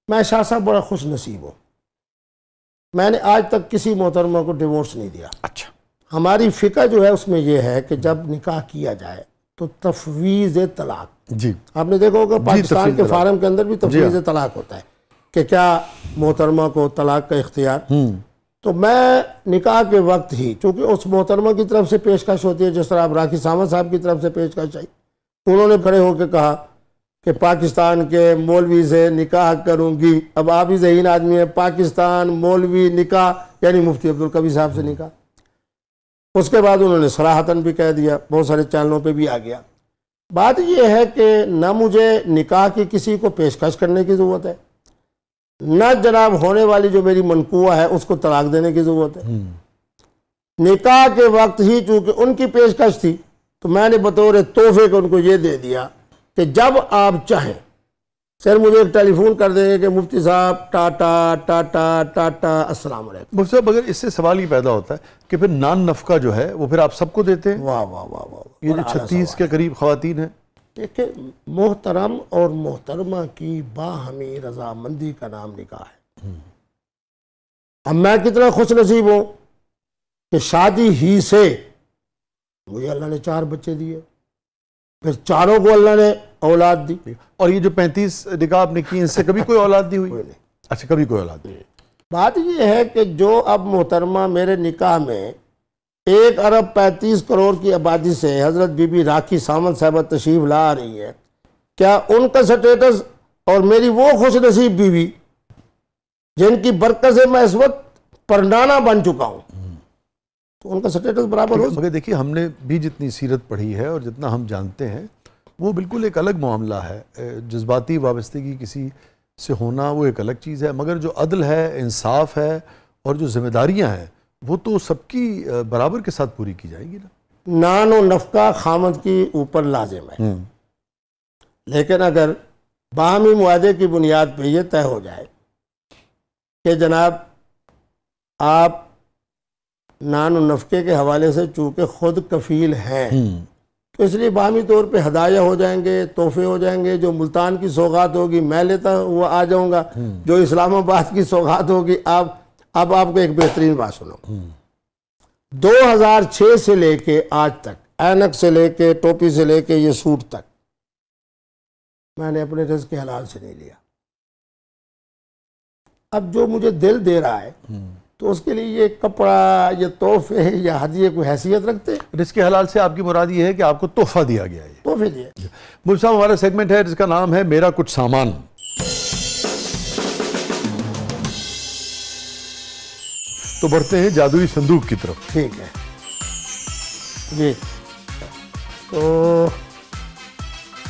मैं शाह साहब बड़ा खुश नसीब हूँ, मैंने आज तक किसी मोहतरमा को डिवोर्स नहीं दिया। अच्छा। हमारी फ़िक़्ह जो है उसमें यह है कि जब निकाह किया जाए तो तफवीज़ तलाक, जी आपने देखा होगा पाकिस्तान के फार्म के अंदर भी तफवीज़ तलाक होता है कि क्या मोहतरमा को तलाक का इख्तियार। तो मैं निकाह के वक्त ही, चूँकि उस मोहतरमा की तरफ से पेशकश होती है, जिस तरह अब राखी सावंत साहब की तरफ से पेशकश आई, उन्होंने खड़े होकर कहा कि पाकिस्तान के मौलवी से निकाह करूंगी। अब आप ही ज़हीन आदमी है, पाकिस्तान मौलवी निकाह, यानी मुफ्ती अब्दुल कबीर साहब से निकाह। उसके बाद उन्होंने सराहतन भी कह दिया, बहुत सारे चैनलों पे भी आ गया। बात यह है कि न मुझे निकाह की किसी को पेशकश करने की ज़रूरत है, न जनाब होने वाली जो मेरी मनकूआ है उसको तलाक देने की ज़रूरत है। निकाह के वक्त ही चूँकि उनकी पेशकश थी तो मैंने बतौर तोहफे को उनको ये दे दिया कि जब आप चाहें सर मुझे एक टेलीफोन कर देंगे कि मुफ्ती साहब टाटा टाटा टाटा अस्सलाम वालेकुम। मुफ्ती साहब, मगर इससे सवाल ये पैदा होता है कि फिर नान नफका जो है वो फिर आप सबको देते हैं? वाह वाह वाह वाह, ये जो 36 के करीब खवातीन है, देखिए मोहतरम और मोहतरमा की बाहमी रजामंदी का नाम निकाह है। अब मैं कितना खुश नसीब हूँ कि शादी ही से मुझे अल्लाह ने 4 बच्चे दिए, फिर चारों को अल्लाह ने औलाद दी। और ये जो 35 निकाह आपने की, इनसे कभी कोई औलाद नहीं हुई? अच्छा, कभी कोई औलाद नहीं। बात ये है कि जो अब मोहतरमा मेरे निकाह में 1 अरब 35 करोड़ की आबादी से हज़रत बीबी राखी सावंत साहबा तशरीफ ला रही है, क्या उनका स्टेटस और मेरी वो खुश नसीब बीवी जिनकी बरकत से मैं इस वक्त परनाना बन चुका हूँ, तो उनका स्टेटस बराबर हो? मगर देखिए, हमने भी जितनी सीरत पढ़ी है और जितना हम जानते हैं वो बिल्कुल एक अलग मामला है। जज्बाती वाबस्तगी किसी से होना वो एक अलग चीज़ है, मगर जो अदल है, इंसाफ है और जो जिम्मेदारियां हैं वो तो सबकी बराबर के साथ पूरी की जाएगी ना। नान और नफका खामद की ऊपर लाजिम है, लेकिन अगर बाहमी मुआहदे की बुनियाद पर यह तय हो जाए कि जनाब आप नान और नफके के हवाले से चूँकि खुद कफील हैं, तो इसलिए बाहमी तौर पे हदाया हो जाएंगे, तोहफे हो जाएंगे। जो मुल्तान की सौगात होगी मैं लेता हुआ आ जाऊँगा, जो इस्लामाबाद की सौगात होगी आप। अब आपको एक बेहतरीन बात सुनो, 2006 से लेके आज तक, ऐनक से लेके टोपी से लेके ये सूट तक, मैंने अपने रिज़्क़ के हलाल से नहीं लिया। अब जो मुझे दिल दे रहा है तो उसके लिए ये कपड़ा, ये तोहफे या हदिये कोई हैसियत रखते हैं? रिज़्क़ हलाल से आपकी मुराद ये है कि आपको तोहफा दिया गया है? तोहफे दिए। मुफ्ती साहब, हमारा सेगमेंट है जिसका नाम है मेरा कुछ सामान। तो बढ़ते हैं जादुई संदूक की तरफ। ठीक है जी। तो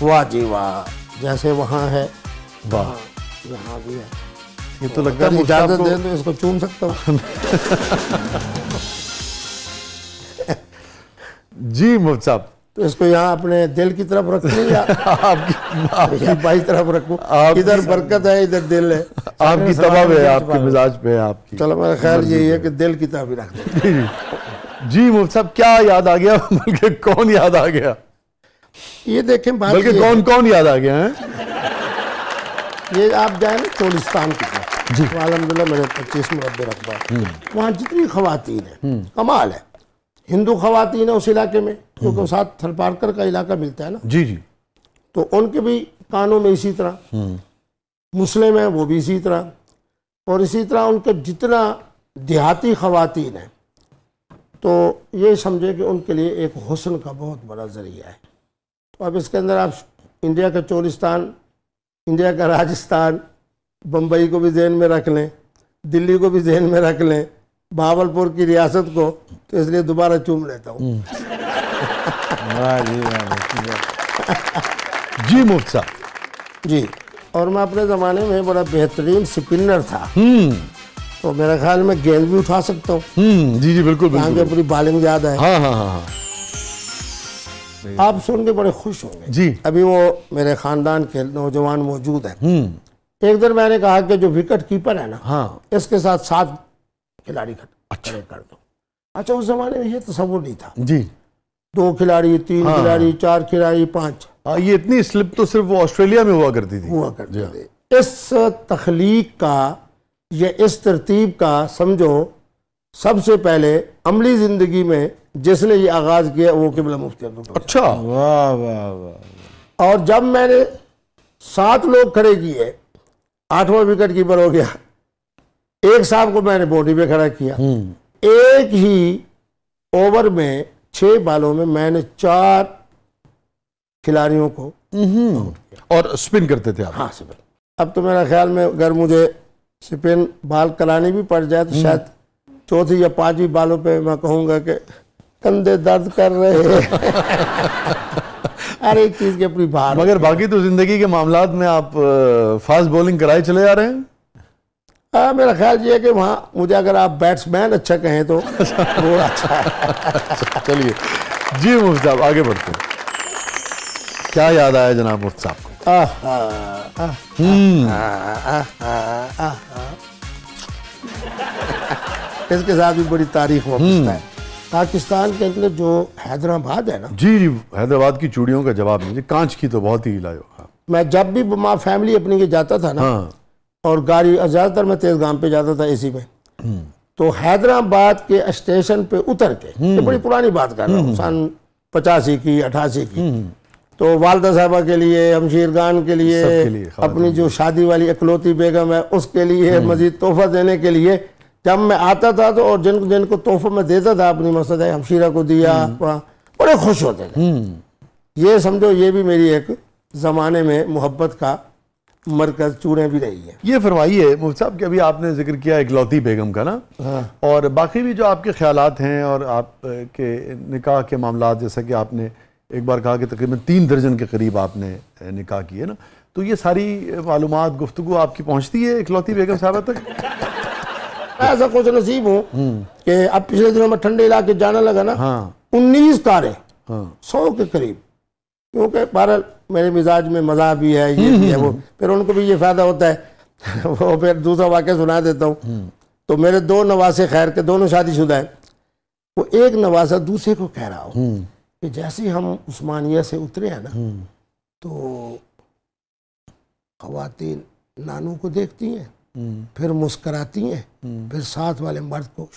वाह जी वाह, जैसे वहाँ है वाह, यहाँ भी है। ये तो लगता है इजाजत दे तो इसको चूम सकता हूँ। जी मुफ्ती साहब, तो इसको यहाँ अपने दिल की तरफ रखूँ या आपकी बाई तरफ रखूँ? इधर बरकत है, इधर दिल है। आपकी तबाह है, आपके मिजाज पे है आपकी। चलो मेरा ख्याल यही है कि दिल की तरफ ही रख दो। जी मुफ्ती साहब, क्या याद आ गया? बल्कि कौन याद आ गया? ये देखें, बल्कि कौन कौन याद आ गया है? ये आप जाए ना चोलिस्तान की तरफ जी, तो अल्हम्दुलिल्लाह मेरे 25 मुरब्बे रकबा, वहाँ जितनी खवातीन है कमाल है। हिंदू खवातीन है उस इलाके में, क्योंकि साथ थलपारकर का इलाका मिलता है ना जी जी, तो उनके भी कानों में इसी तरह, मुस्लिम है वो भी इसी तरह, और इसी तरह उनके जितना देहाती खवातीन है, तो ये समझे कि उनके लिए एक हुस्न का बहुत बड़ा ज़रिया है। तो अब इसके अंदर आप इंडिया का चोलिस्तान, इंडिया का राजस्थान, बम्बई को भी जहन में रख लें, दिल्ली को भी जहन में रख लें, भावलपुर की रियासत को, तो इसलिए दोबारा चूम लेता हूँ। जी मुफ्ती साहब जी, और मैं अपने ज़माने में बड़ा बेहतरीन स्पिनर था, तो मेरे ख्याल में गेंद भी उठा सकता हूँ। जी जी बिल्कुल बिल्कुल, पूरी बॉलिंग याद है। हाँ हाँ हाँ, आप सुन के बड़े खुश होंगे जी। अभी वो मेरे खानदान के नौजवान मौजूद हैं। एक दिन मैंने कहा कि जो विकेट कीपर है ना, हाँ, इसके साथ 7 खिलाड़ी खड़े कर दो। अच्छा, उस जमाने में ये तसव्वुर नहीं था जी, 2 खिलाड़ी, 3 खिलाड़ी, 4 खिलाड़ी, 5। ये इतनी स्लिप तो सिर्फ वो ऑस्ट्रेलिया में हुआ करती थी। इस तख्लीक का या इस तरतीब का समझो सबसे पहले अमली ज़िंदगी में जिसने ये आगाज़ किया वो क़िबला मुफ्ती अब्दुल। अच्छा, वाह वाह वाह। और जब मैंने 7 लोग खड़े किए, 8वां विकेट कीपर हो गया, एक साहब को मैंने बॉडी पे खड़ा किया। एक ही ओवर में 6 बालों में मैंने 4 खिलाड़ियों को और स्पिन करते थे आप? हाँ, स्पिन। अब तो मेरा ख्याल में अगर मुझे स्पिन बाल करानी भी पड़ जाए तो शायद 4थी या 5वीं बालों पे मैं कहूँगा कि कंधे दर्द कर रहे हैं। हर एक चीज़ की अपनी बात। मगर बाकी तो जिंदगी के मामलात में आप फास्ट बॉलिंग कराए चले जा रहे हैं। मेरा ख्याल ये है कि वहाँ मुझे अगर आप बैट्समैन अच्छा कहें तो वो अच्छा है। चलिए जी मुफ्ती साहब आगे बढ़ते हैं। क्या याद आया जनाब मुफ्ती साहब को? इसके साथ भी बड़ी तारीख वापस है। पाकिस्तान के अंदर जो हैदराबाद है ना, जी जी, हैदराबाद की चूड़ियों का जवाब नहीं, कांच की तो बहुत ही लाजवाब। मैं जब भी माँ फैमिली अपनी के जाता था ना, हाँ। और गाड़ी ज़्यादातर मैं तेज़गाम पे जाता था एसी में, तो हैदराबाद के स्टेशन पे उतर के, ये बड़ी पुरानी बात कर रहा हूँ, सन 85 की 88 की, तो वालदा साहबा के लिए, हमशीरगान के लिए, अपनी जो शादी वाली इकलौती बेगम है उसके लिए मजीद तोहफा देने के लिए जब मैं आता था तो, और जिनको तोहफा मैं देता था अपनी मसद हमशीरा को दिया, बड़े खुश होते थे। ये समझो ये भी मेरी एक ज़माने में मोहब्बत का मरकज चूड़ें भी रही है। ये फरमाइए मुफ्ती साहब कि अभी आपने जिक्र किया इकलौती बेगम का ना, हाँ। और बाकी भी जो आपके ख्यालात हैं और आप के निकाह के मामलात, जैसा कि आपने एक बार कहा कि तकरीबन 3 दर्जन के करीब आपने निकाह किए ना, तो ये सारी मालूमात गुफ्तगू आपकी पहुंचती है इकलौती बेगम साहबा तक? ऐसा कुछ नसीब हूँ कि अब पिछले दिनों में ठंडे इलाके जाने लगा ना, हाँ। 19 कारें, हाँ। 100 के करीब, क्योंकि बहरहाल मेरे मिजाज में मज़ा भी है, ये भी है वो, फिर उनको भी ये फ़ायदा होता है। वो फिर दूसरा वाक़या सुना देता हूँ। तो मेरे 2 नवासे खैर के दोनों शादीशुदा हैं, वो एक नवासा दूसरे को कह रहा हो कि जैसे ही हम उस्मानिया से उतरे हैं ना, तो ख़वातीन नानू को देखती हैं, फिर मुस्कराती हैं, फिर साथ वाले मर्द को,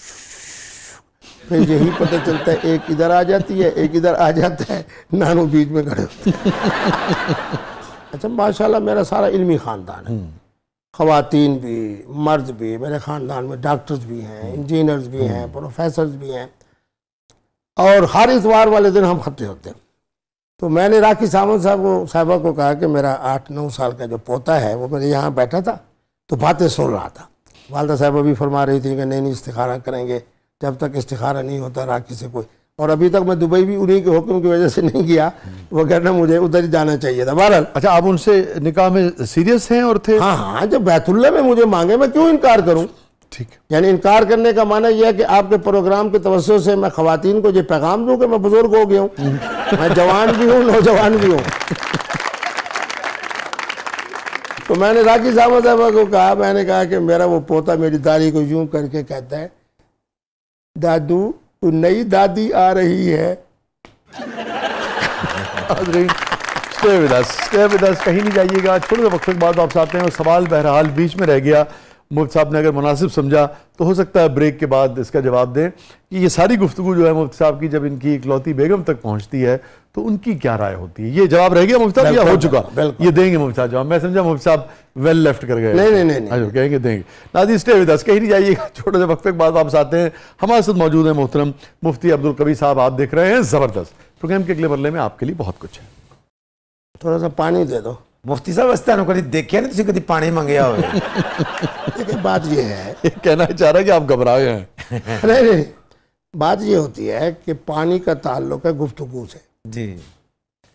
फिर यही पता चलता है एक इधर आ जाती है, एक इधर आ जाता है, नानू बीच में खड़े होते हैं। अच्छा, माशाल्लाह मेरा सारा इल्मी ख़ानदान है, ख़वातीन भी मर्द भी, मेरे ख़ानदान में डॉक्टर्स भी हैं, इंजीनियर्स भी हैं, प्रोफेसर्स भी हैं, और हर इतवार वाले दिन हम इकट्ठे होते हैं। तो मैंने राखी सावंत साहबा को कहा कि मेरा 8-9 साल का जो पोता है वो मेरे यहाँ बैठा था तो बातें सुन रहा था। वालदा साहबा भी फरमा रही थी कि नहीं इस्तिखारा करेंगे, जब तक इस्तिखारा नहीं होता राखी से कोई, और अभी तक मैं दुबई भी उन्हीं के हुक्म की वजह से नहीं गया, वो कहना मुझे उधर ही जाना चाहिए था। बहरहाल अच्छा, आप उनसे निकाह में सीरियस हैं और थे? हाँ हाँ, जब बैतुल्ला में मुझे मांगे मैं क्यों इनकार करूँ। ठीक है। यानी इनकार करने का माना यह है कि आपके प्रोग्राम के तवज्जो से मैं ख़वातीन को ये पैगाम दूँ कि मैं बुजुर्ग हो गया हूँ, मैं जवान भी हूँ नौजवान भी हूँ। तो मैंने राखी साहबा को कहा, मैंने कहा कि मेरा वो पोता मेरी दाढ़ी को यूं करके कहता है, दादू तू नई दादी आ रही है। स्टे विद अस, कहीं नहीं जाइएगा। थोड़े से वक्त बाद वापस आते हैं और सवाल बहरहाल बीच में रह गया, मुफ्ती साहब ने अगर मुनासिब समझा तो हो सकता है ब्रेक के बाद इसका जवाब दें कि ये सारी गुफ्तगू जो है मुफ्ती साहब की जब इनकी इकलौती बेगम तक पहुंचती है तो उनकी क्या राय होती है। ये जवाब रह गया मुफ्ती साहब या हो चुका? ये देंगे मुफ्ती साहब जवाब। मैं समझा मुफ्ती साहब वेल लेफ्ट कर गए। नहीं, कहेंगे देंगे। नाज़रीन स्टे विद अस, कहीं नहीं जाइएगा, छोटे से वक्फे के बाद वापस आते हैं। हमारे साथ मौजूद है मोहतरम मुफ्ती अब्दुल कबीर साहब। आप देख रहे हैं ज़बरदस्त। प्रोग्राम के अगले मरले में आपके लिए बहुत कुछ है। थोड़ा सा पानी दे दो मुफ्ती साहब। अस तुहानू कभी देखिए नहीं, कभी पानी मंगया हो। देखिए बात ये है, कहना चाह रहा है कि आप घबराए हैं। नहीं, बात ये होती है कि पानी का ताल्लुक है गुफ्तगू से जी।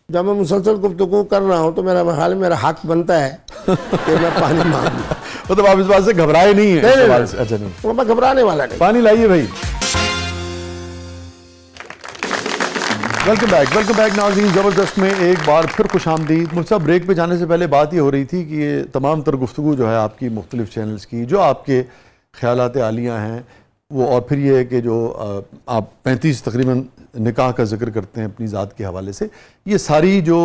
जब मैं मुसलसल गुफ्तगू कर रहा हूँ तो मेरा हक बनता है कि मैं पानी मांग लूँ। मतलब आप इस बात से घबराए नहीं है? अच्छा नहीं, मैं घबराने वाला नहीं। पानी लाइए भाई। वेलकम बैक नाज़रीन। ज़बरदस्त में एक बार फिर खुशामदीद। मुझसे ब्रेक पे जाने से पहले बात ये हो रही थी कि ये तमाम तर गुफ्तगू जो है आपकी मुख्तलिफ चैनल्स की, जो आपके ख्यालात आलिया हैं, वो और फिर ये है कि जो आप 35 तकरीबन निकाह का जिक्र करते हैं अपनी ज़ात के हवाले से, ये सारी जो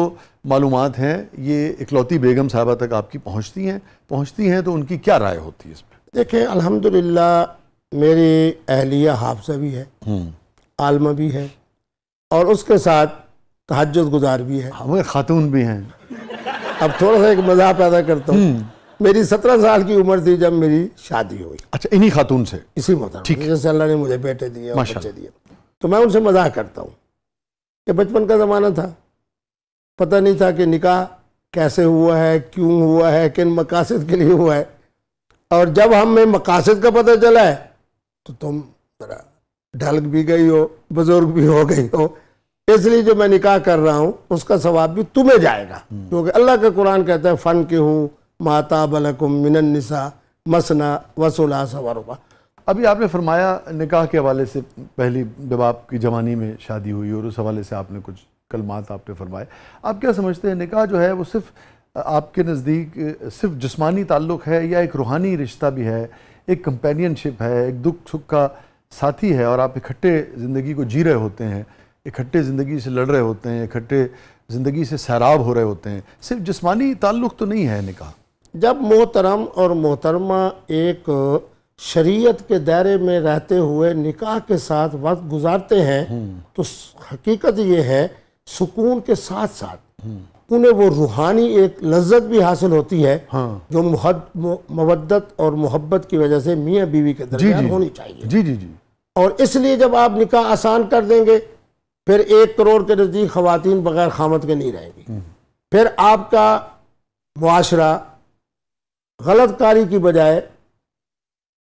मालूमात हैं ये इकलौती बेगम साहबा तक आपकी पहुँचती हैं तो उनकी क्या राय होती है इस पर? देखें, अल्हम्दुलिल्लाह मेरी अहलिया हाफ़िज़ा भी है, आलमा भी है, और उसके साथ तहज्जुद गुजार भी है, हमारे खातून भी हैं। अब थोड़ा सा एक मज़ाक पैदा करता हूँ, मेरी 17 साल की उम्र थी जब मेरी शादी हुई। अच्छा, इन्हीं खातून से? इसी मोहतरम जैसे अल्लाह ने मुझे बेटे दिए और बच्चे दिए, तो मैं उनसे मजाक करता हूँ कि बचपन का ज़माना था, पता नहीं था कि निकाह कैसे हुआ है, क्यों हुआ है, किन मकासद के लिए हुआ है, और जब हमें मकासद का पता चला है तो तुम जरा ढल भी गई हो, बुजुर्ग भी हो गई हो, इसलिए जो मैं निकाह कर रहा हूँ उसका सवाब भी तुम्हें जाएगा, क्योंकि अल्लाह का कुरान कहता है फ़न के हूँ माता बलकुम मिनन निसा मसना वसुला सवरुबा। अभी आपने फरमाया निकाह के हवाले से पहली जब आपकी जवानी में शादी हुई और उस हवाले से आपने कुछ कलमात आपने फरमाए, आप क्या समझते हैं निकाह जो है वो सिर्फ आपके नज़दीक सिर्फ जिस्मानी ताल्लुक़ है या एक रूहानी रिश्ता भी है, एक कंपेनियनशिप है, एक दुख सुख का साथी है और आप इकट्ठे ज़िंदगी को जी रहे होते हैं, इकट्ठे ज़िंदगी से लड़ रहे होते हैं, इकट्ठे ज़िंदगी से सैराब हो रहे होते हैं, सिर्फ जिस्मानी ताल्लुक़ तो नहीं है निकाह? जब मोहतरम और मोहतरमा एक शरीयत के दायरे में रहते हुए निकाह के साथ वक्त गुजारते हैं तो हकीकत ये है सुकून के साथ साथ उन्हें वो रूहानी एक लज्जत भी हासिल होती है, जो मवद्दत और मोहब्बत की वजह से मियाँ बीवी के दरमियान होनी चाहिए। जी जी जी। और इसलिए जब आप निकाह आसान कर देंगे फिर 1 करोड़ के नज़दीक ख़वातीन बगैर खामद के नहीं रहेंगी, फिर आपका मुआशरा गलत कारी की बजाय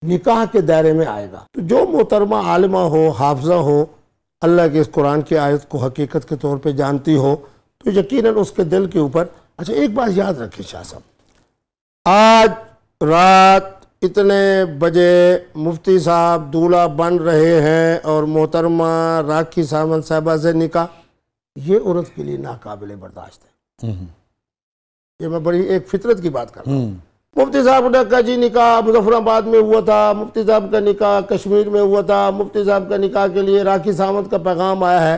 निकाह के दायरे में आएगा। तो जो मोहतरमा आलिमा हो, हाफजा हो, अल्लाह के इस कुरान की आयत को हकीकत के तौर पे जानती हो, तो यकीनन उसके दिल के ऊपर। अच्छा, एक बात याद रखिए शाह साहब, आज रात इतने बजे मुफ्ती साहब दूल्हा बन रहे हैं और मोहतरमा राखी सामंत साहबा से निकाह, ये औरत के लिए नाकाबिले बर्दाश्त है। ये मैं बड़ी एक फितरत की बात कर रहा हूँ। मुफ्ती साहब ने कहा जी निकाह मुजफ्फराबाद में हुआ था, मुफ्ती साहब का निकाह कश्मीर में हुआ था, मुफ्ती साहब का निकाह के लिए राखी सावंत का पैगाम आया है,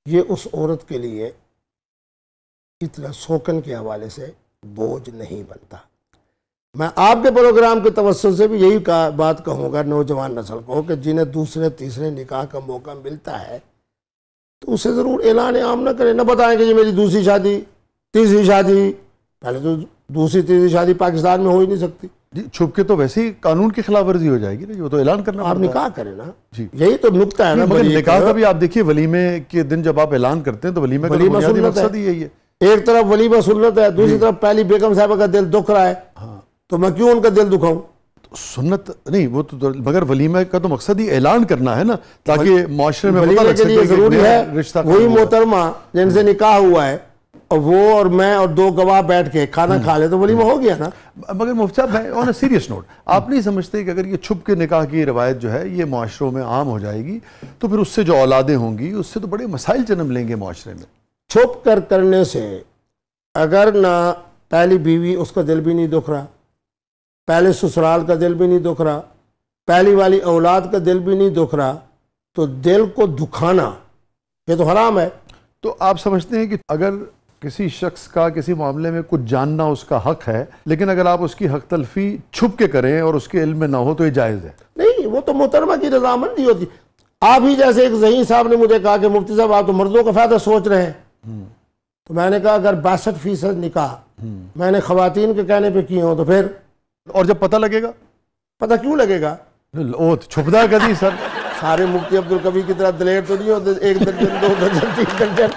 ये उस औरत के लिए इतना शोकन के हवाले से बोझ नहीं बनता। मैं आपके प्रोग्राम के तवज्जुह से भी यही बात कहूँगा नौजवान नस्ल को कि जिन्हें दूसरे तीसरे निकाह का मौका मिलता है तो उसे ज़रूर ऐलान आम न करें, न बताएं कि ये मेरी दूसरी शादी तीसरी शादी। पहले तो दूसरी तीसरी शादी पाकिस्तान में हो ही नहीं सकती जी, छुप के तो वैसे ही कानून की खिलाफ वर्जी हो जाएगी ना, वो तो ऐलान करना। आप निकाह करें ना जी, यही तो नुक्ता है ना। मगर निकाह का भी आप देखिए, वलीमे के दिन जब आप ऐलान करते हैं तो वलीमे का बुनियादी मकसद ही यही है। एक तरफ वलीमा सुन्नत है, दूसरी तरफ पहली बेगम साहबा का दिल दुख रहा है, तो मैं क्यों उनका दिल दुखाऊं? तो सुन्नत नहीं वो तो, मगर वलीमा का तो मकसद ही ऐलान करना है ना, ताकि माशरे में पता लग सके जरूरी है रिश्ता। वही मोहतरमा जिनसे निकाह हुआ है और वो और मैं और 2 गवाह बैठ के खाना खा ले तो वलीमा हो गया ना। मगर मुफ्ती साहब, मैं ऑन अ सीरियस नोट, आप नहीं समझते कि अगर ये छुप के निकाह की रवायत जो है ये माशरों में आम हो जाएगी तो फिर उससे जो औलादें होंगी उससे तो बड़े मसाइल जन्म लेंगे माशरे में? छुप कर करने से अगर ना पहली बीवी उसका दिल भी नहीं दुख रहा, पहले ससुराल का दिल भी नहीं दुख रहा, पहली वाली औलाद का दिल भी नहीं दुख रहा, तो दिल को दुखाना ये तो हराम है। तो आप समझते हैं कि अगर किसी शख्स का किसी मामले में कुछ जानना उसका हक है, लेकिन अगर आप उसकी हक तलफी छुप के करें और उसके इल्म में ना हो तो ये जायज़ है? नहीं, वो तो मोहतरमा की रजामंदी होती। आप ही जैसे एक ज़हीन साहब ने मुझे कहा कि मुफ्ती साहब आप तो मर्दों का फ़ायदा सोच रहे हैं, तो मैंने कहा अगर 62% निकाह मैंने ख़वातीन के कहने पे किए हो तो फिर? और जब पता लगेगा? पता क्यों लगेगा? ओ छुपदा कभी सर। सारे मुफ्ती अब्दुल कबीर की तरह दलेर तो नहीं होते, 1 दर्जन 2 दर्जन 3 दर्जन।